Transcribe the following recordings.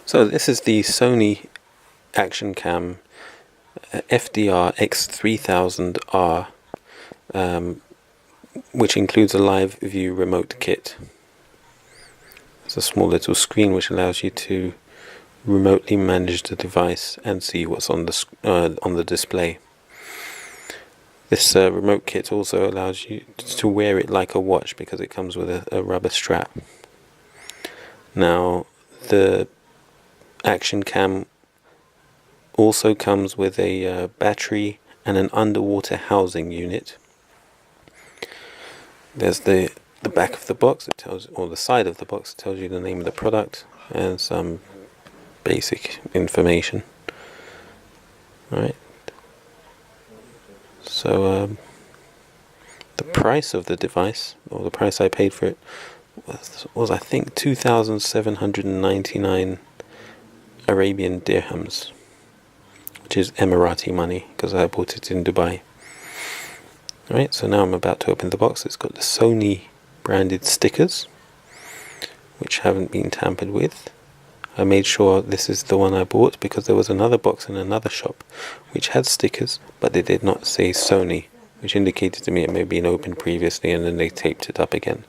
So this is the Sony Action Cam FDRX3000R, which includes a live view remote kit. It's a small little screen which allows you to remotely manage the device and see what's on the display. This remote kit also allows you to wear it like a watch because it comes with a rubber strap. Now, the Action Cam also comes with a battery and an underwater housing unit. There's the back of the box, it tells, or the side of the box, it tells you the name of the product and some basic information. Alright, so the price of the device, or the price I paid for it, was I think 2,799 Arabian dirhams, which is Emirati money because I bought it in Dubai. Alright, so now I'm about to open the box. It's got the Sony branded stickers, which haven't been tampered with. I made sure this is the one I bought because there was another box in another shop which had stickers, but they did not say Sony, which indicated to me it may have been opened previously and then they taped it up again.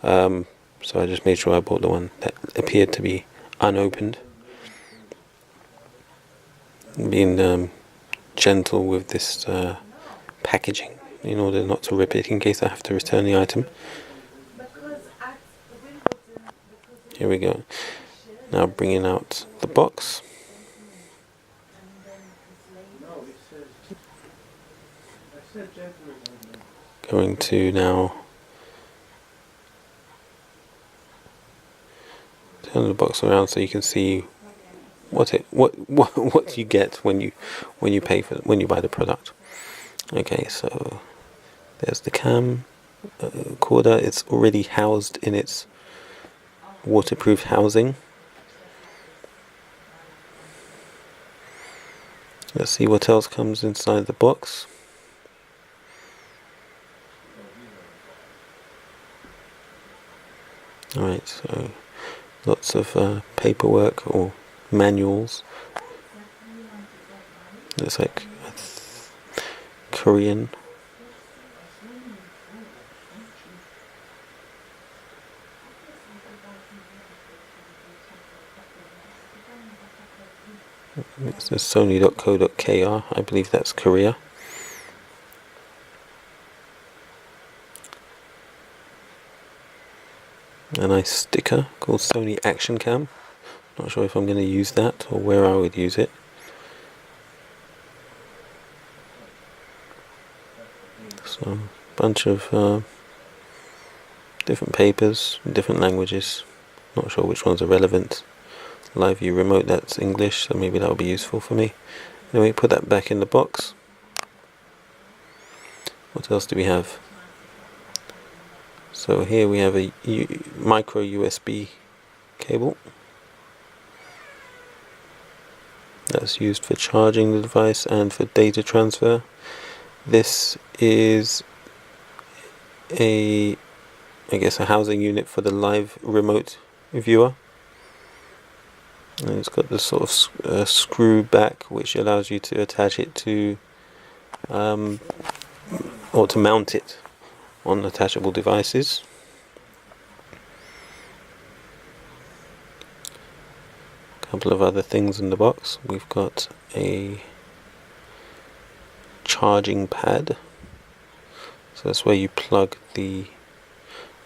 So I just made sure I bought the one that appeared to be unopened. Being gentle with this packaging in order not to rip it in case I have to return the item. Here we go. Now bringing out the box. Going to now turn the box around so you can see what you get when you buy the product. Okay, so there's the cam recorder. It's already housed in its waterproof housing. Let's see what else comes inside the box. Alright, so lots of paperwork or manuals. Looks like Korean. It's the Sony.co.kr, I believe that's Korea. A nice sticker called Sony Action Cam. Not sure if I'm going to use that or where I would use it. So, a bunch of different papers, different languages. Not sure which ones are relevant. Live view remote, that's English, so maybe that will be useful for me. Anyway, put that back in the box. What else do we have? So here we have a micro USB cable. That's used for charging the device and for data transfer. This is I guess a housing unit for the live remote viewer. And it's got this sort of screw back which allows you to attach it to or to mount it on attachable devices. A couple of other things in the box. We've got a charging pad. So that's where you plug the...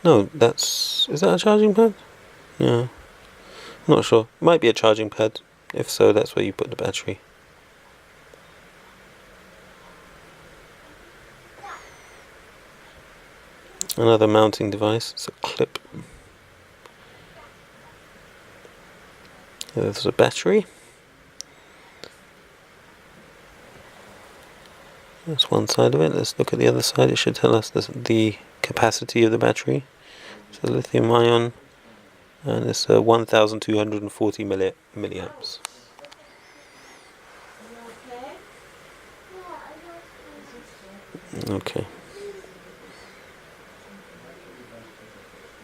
No, is that a charging pad? Yeah. Not sure. Might be a charging pad. If so, that's where you put the battery. Another mounting device. It's a clip. There's a battery. That's one side of it. Let's look at the other side. It should tell us the capacity of the battery. So lithium ion. And it's 1240 milliamps. Okay.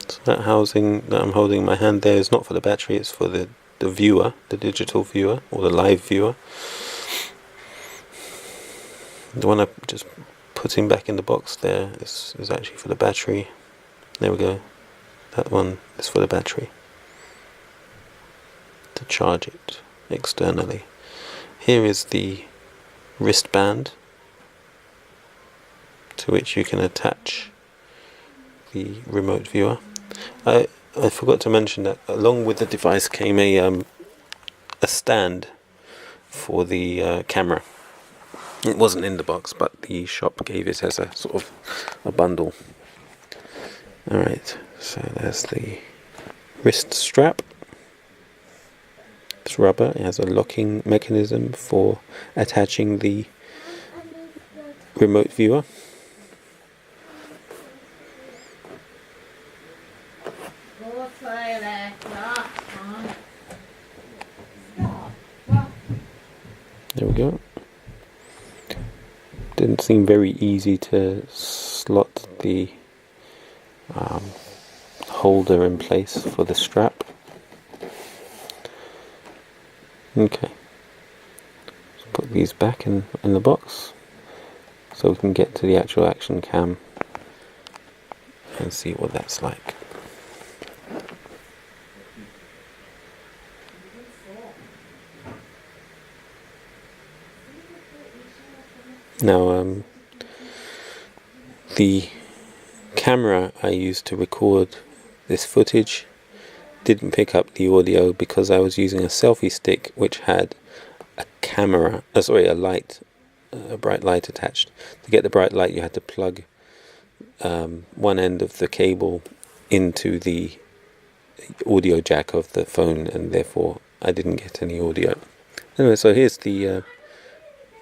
So that housing that I'm holding in my hand there is not for the battery, it's for the the viewer, the digital viewer or the live viewer. The one I'm just putting back in the box there is actually for the battery. There we go. That one is for the battery, to charge it externally. Here is the wristband to which you can attach the remote viewer. I forgot to mention that along with the device came a stand for the camera. It wasn't in the box, but the shop gave it as a sort of a bundle. Alright, so there's the wrist strap. It's rubber. It has a locking mechanism for attaching the remote viewer. There we go. Didn't seem very easy to slot the holder in place for the strap. Okay, let's put these back in the box so we can get to the actual action cam and see what that's like. Now, the camera I used to record this footage didn't pick up the audio because I was using a selfie stick which had a camera, a light, a bright light attached. To get the bright light you had to plug one end of the cable into the audio jack of the phone, and therefore I didn't get any audio. Anyway, so here's the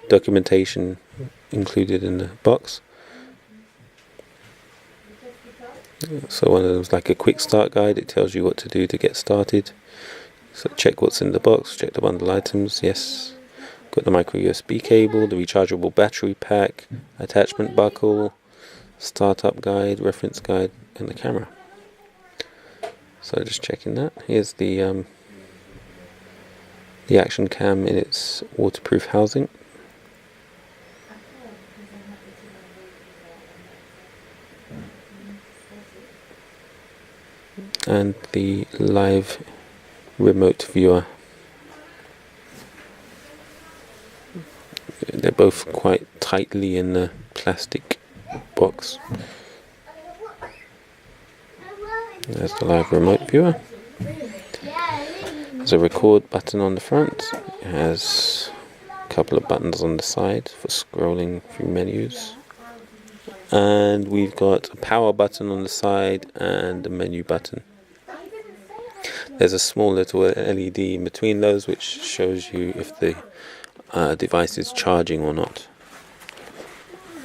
documentation included in the box. So one of them is like a quick start guide. It tells you what to do to get started. So check what's in the box, check the bundle items, yes. Got the micro USB cable, the rechargeable battery pack, attachment buckle, startup guide, reference guide, and the camera. So just checking that. Here's the action cam in its waterproof housing. And the live remote viewer. They're both quite tightly in the plastic box. There's the live remote viewer. There's a record button on the front. It has a couple of buttons on the side for scrolling through menus. And we've got a power button on the side and a menu button. There's a small little LED in between those which shows you if the device is charging or not.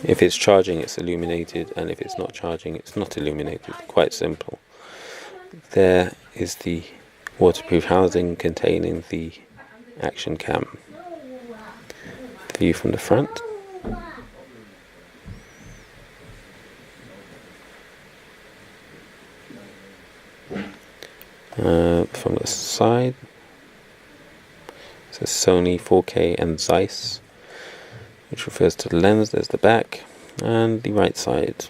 If it's charging, it's illuminated, and if it's not charging, it's not illuminated. Quite simple. There is the waterproof housing containing the action cam. View from the front. From the side, it says Sony 4K and Zeiss, which refers to the lens. There's the back and the right side.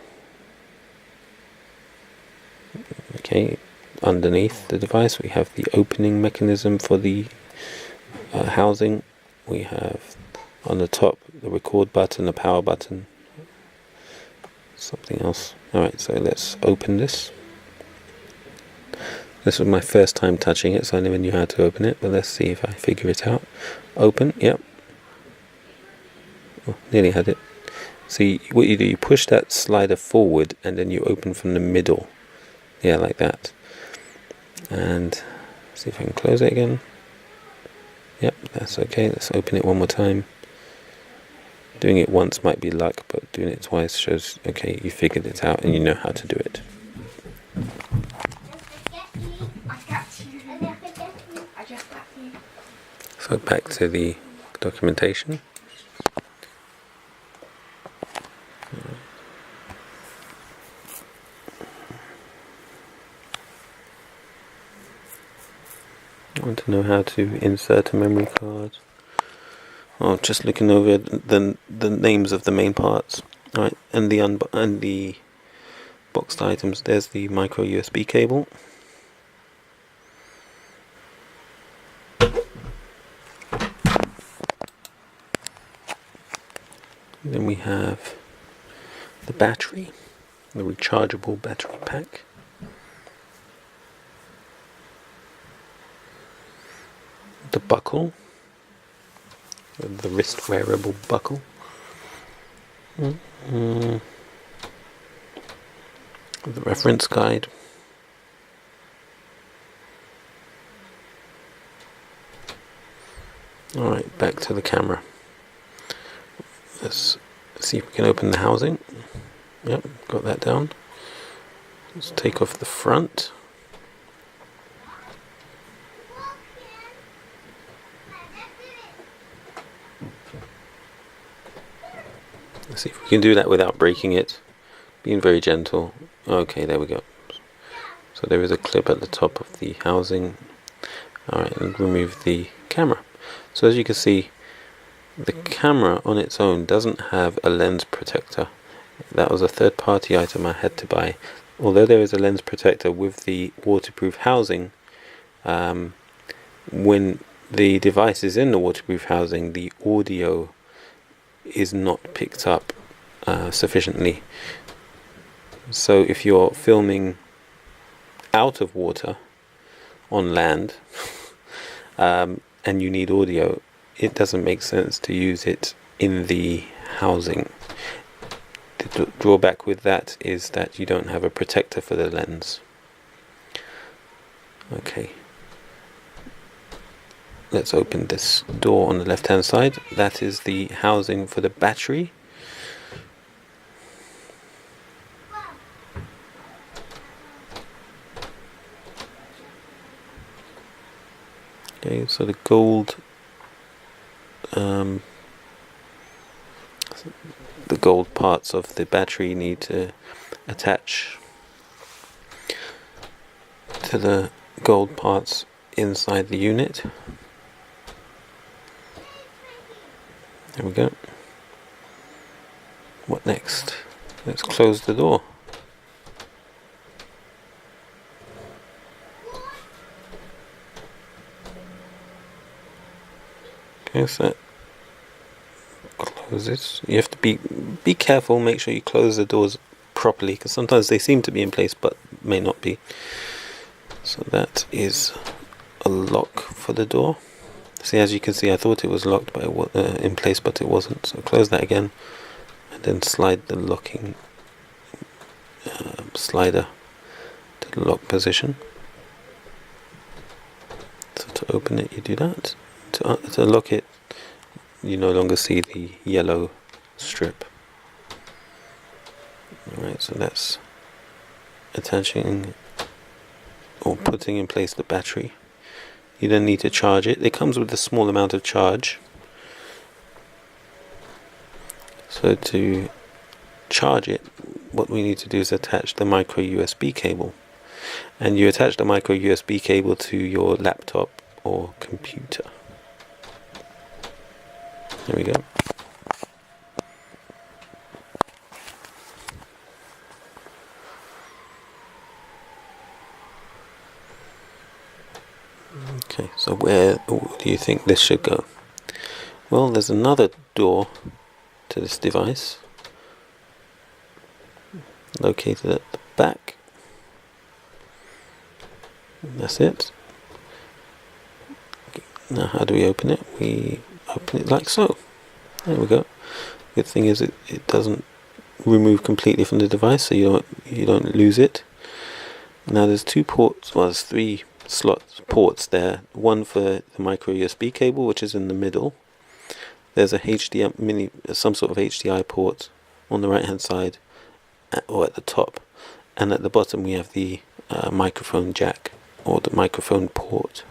Okay, underneath the device we have the opening mechanism for the housing. We have on the top the record button, the power button, something else. Alright, so let's open this. This was my first time touching it, so I never knew how to open it, but let's see if I figure it out. Open, yep. Oh, nearly had it. See, what you do, you push that slider forward and then you open from the middle. Yeah, like that. And see if I can close it again. Yep, that's okay. Let's open it one more time. Doing it once might be luck, but doing it twice shows, okay, you figured it out and you know how to do it. So back to the documentation. I want to know how to insert a memory card. Oh, just looking over the names of the main parts. Alright, and the boxed items. There's the micro USB cable. Then we have the battery, the rechargeable battery pack. The buckle, the wrist wearable buckle. The reference guide. Alright, back to the camera. Let's see if we can open the housing. Yep, got that down. Let's take off the front. Let's see if we can do that without breaking it. Being very gentle. Okay, there we go. So there is a clip at the top of the housing. Alright, and remove the camera. So as you can see, the camera on its own doesn't have a lens protector. That was a third-party item I had to buy. Although there is a lens protector with the waterproof housing, when the device is in the waterproof housing, the audio is not picked up sufficiently. So if you're filming out of water on land and you need audio, it doesn't make sense to use it in the housing. The drawback with that is that you don't have a protector for the lens. Okay, let's open this door on the left hand side. That is the housing for the battery. Okay, so the gold parts of the battery need to attach to the gold parts inside the unit. There we go. What next? Let's close the door. Okay, so close it. You have to be careful, make sure you close the doors properly, because sometimes they seem to be in place but may not be. So that is a lock for the door. See, as you can see, I thought it was locked but in place, but it wasn't. So close that again and then slide the locking slider to the lock position. So to open it you do that. To lock it, you no longer see the yellow strip. Alright, so that's attaching or putting in place the battery. You then need to charge it. It comes with a small amount of charge. So to charge it, what we need to do is attach the micro USB cable. And you attach the micro USB cable to your laptop or computer. There we go. Okay, so where do you think this should go? Well, there's another door to this device located at the back. That's it. Now how do we open it? We open it like so. There we go. Good thing is it doesn't remove completely from the device, so you don't lose it. Now there's two ports, well there's three ports there. One for the micro USB cable, which is in the middle. There's a HDMI some sort of HDI port on the right hand side or at the top, and at the bottom we have the microphone jack or the microphone port.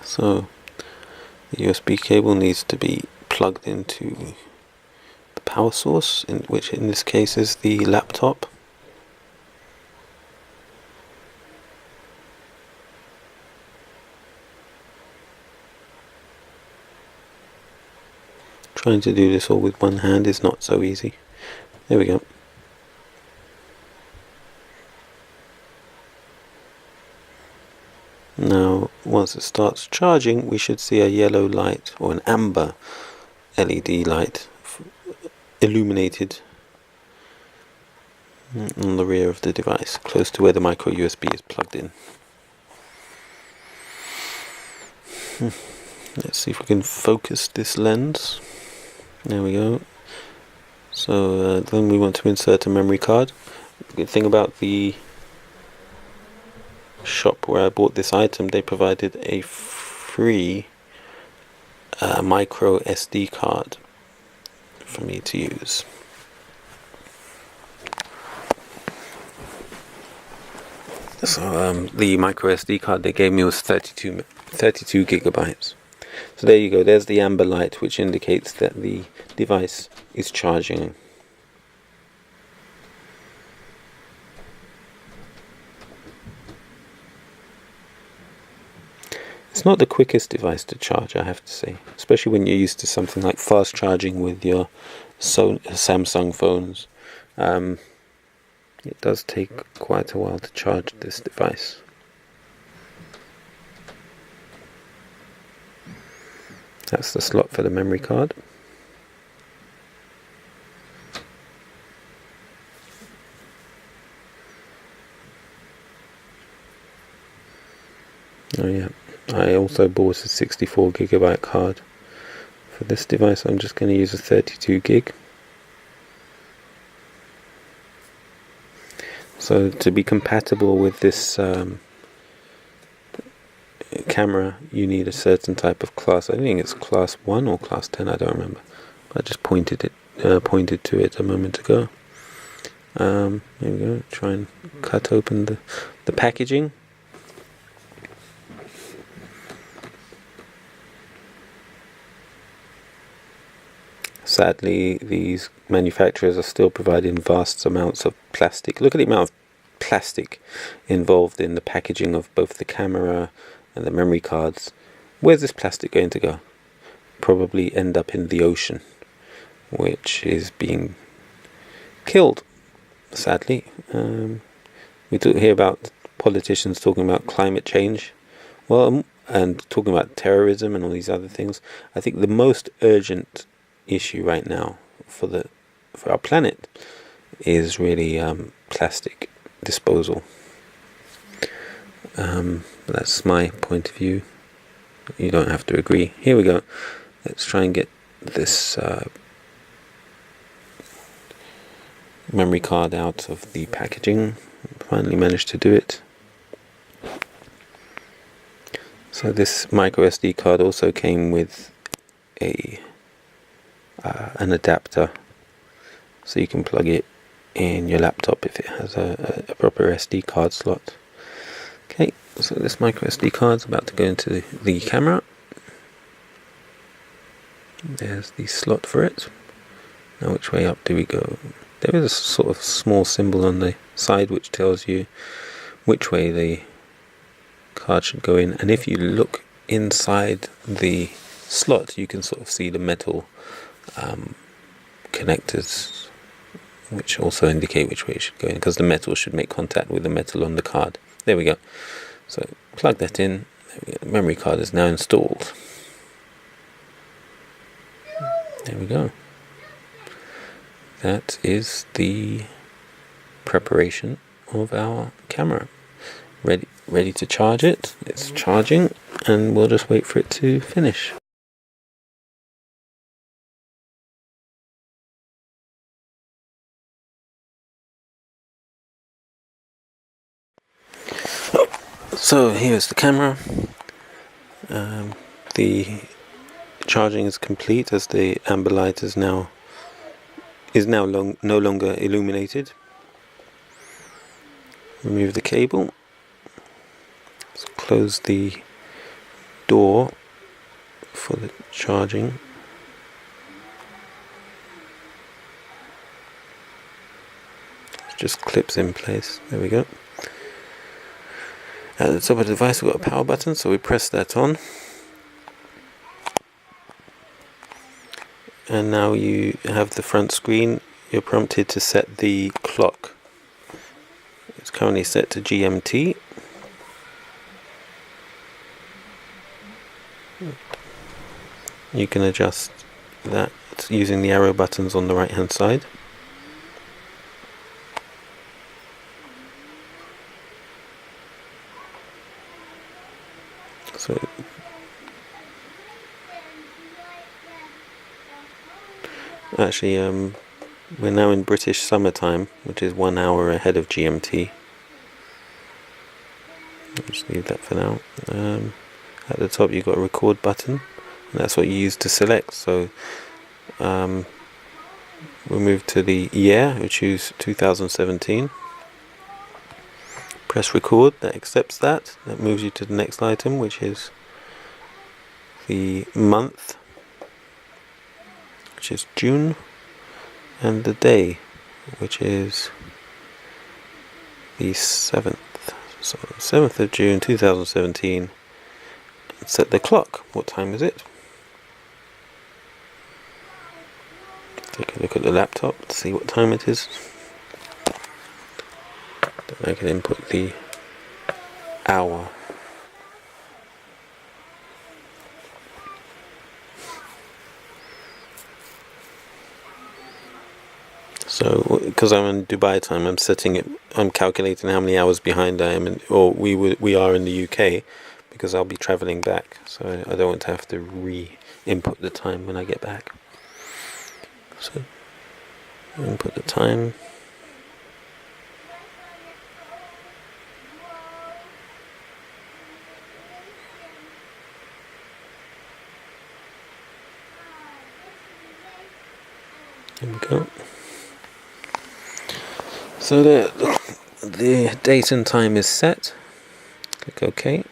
So the USB cable needs to be plugged into the power source, which in this case is the laptop. Trying to do this all with one hand is not so easy. There we go. Now, once it starts charging, we should see a yellow light or an amber LED light illuminated on the rear of the device, close to where the micro USB is plugged in. Let's see if we can focus this lens. There we go. So then we want to insert a memory card. The good thing about the shop where I bought this item, they provided a free micro SD card for me to use. So the micro SD card they gave me was 32 gigabytes. So there you go, there's the amber light which indicates that the device is charging. It's not the quickest device to charge, I have to say, especially when you're used to something like fast charging with your Samsung phones. It does take quite a while to charge this device. That's the slot for the memory card. Oh yeah, I also bought a 64 gigabyte card. For this device I'm just going to use a 32 gig. So to be compatible with this camera, you need a certain type of class. I think it's class 1 or class 10, I don't remember. I just pointed to it a moment ago. Here we go. Try and cut open the packaging. Sadly, these manufacturers are still providing vast amounts of plastic. Look at the amount of plastic involved in the packaging of both the camera and the memory cards. Where's this plastic going to go? Probably end up in the ocean, which is being killed, sadly. We do hear about politicians talking about climate change, well, and talking about terrorism and all these other things. I think the most urgent issue right now for our planet is really plastic disposal. That's my point of view. You don't have to agree. Here we go. Let's try and get this memory card out of the packaging. Finally managed to do it. So this micro SD card also came with an adapter, so you can plug it in your laptop if it has a proper SD card slot. Okay, so this micro SD card is about to go into the camera. There's the slot for it. Now which way up do we go? There is a sort of small symbol on the side which tells you which way the card should go in, and if you look inside the slot you can sort of see the metal connectors which also indicate which way it should go in, because the metal should make contact with the metal on the card. There we go. So plug that in. There we go. The memory card is now installed. There we go. That is the preparation of our camera. Ready to charge it. It's charging and we'll just wait for it to finish. So here's the camera. The charging is complete as the amber light is now no longer illuminated. Remove the cable. Let's close the door for the charging. just clips in place. There we go. At the top of the device we've got a power button, so we press that on. And now you have the front screen. You're prompted to set the clock. It's currently set to GMT. You can adjust that using the arrow buttons on the right hand side. So actually we're now in British summertime, which is 1 hour ahead of GMT. I'll just leave that for now. At the top you've got a record button, and that's what you use to select. So we'll move to the year, we choose 2017. Press record, that accepts that. That moves you to the next item, which is the month, which is June, and the day, which is the 7th. So 7th of June 2017. Set the clock. What time is it? Take a look at the laptop to see what time it is. Then I can input the hour. So, because I'm in Dubai time, I'm setting it. I'm calculating how many hours behind I am, or we are in the UK, because I'll be travelling back. So I don't want to have to re-input the time when I get back. So input the time. There we go. So the date and time is set. Click OK.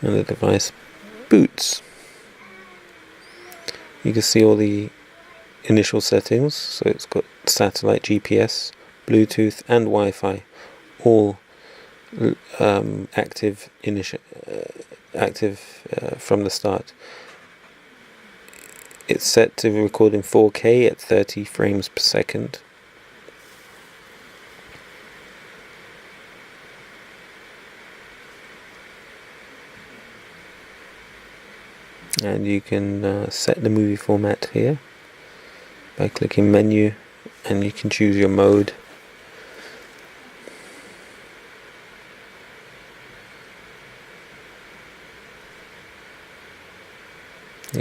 And the device boots. You can see all the initial settings. So it's got satellite, GPS, Bluetooth and Wi-Fi, all active from the start. It's set to record in 4K at 30 frames per second. And you can set the movie format here by clicking menu, and you can choose your mode.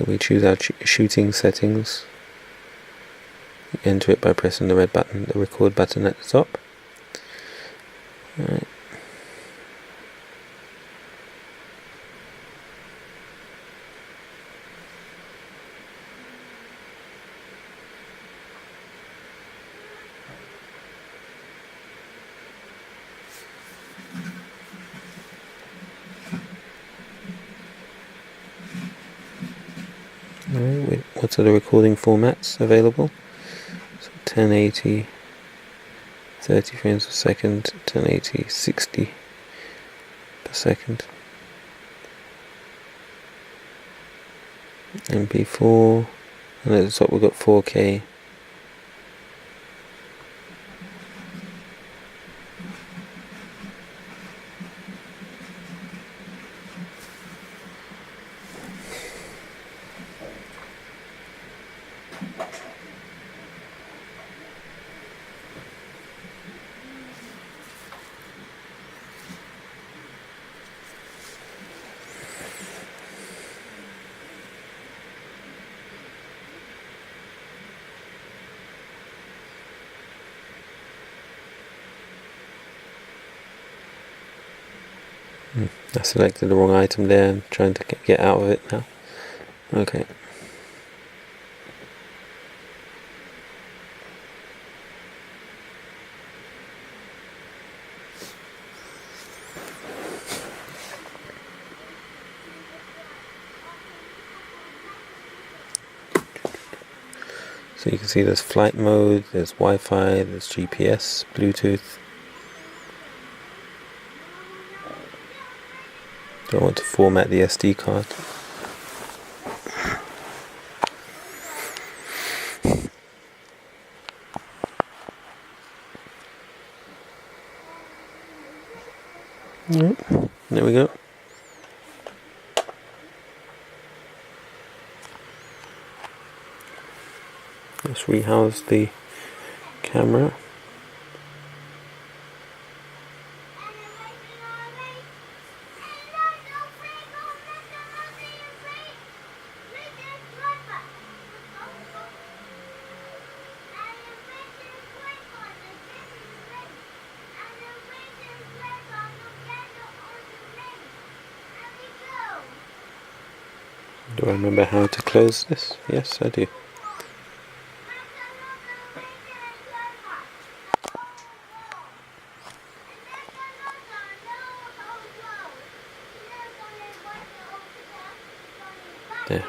We choose our shooting settings. You enter it by pressing the red button, the record button at the top. Right. What are the recording formats available? So 1080, 30 frames per second, 1080, 60 per second. MP4, and at the top we've got 4K. I selected the wrong item there and trying to get out of it now. Okay. So you can see there's flight mode, there's Wi-Fi, there's GPS, Bluetooth. Do I want to format the SD card? Yep. There we go. Let's rehouse the camera. Do I remember how to close this? Yes, I do. There.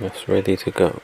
That's ready to go.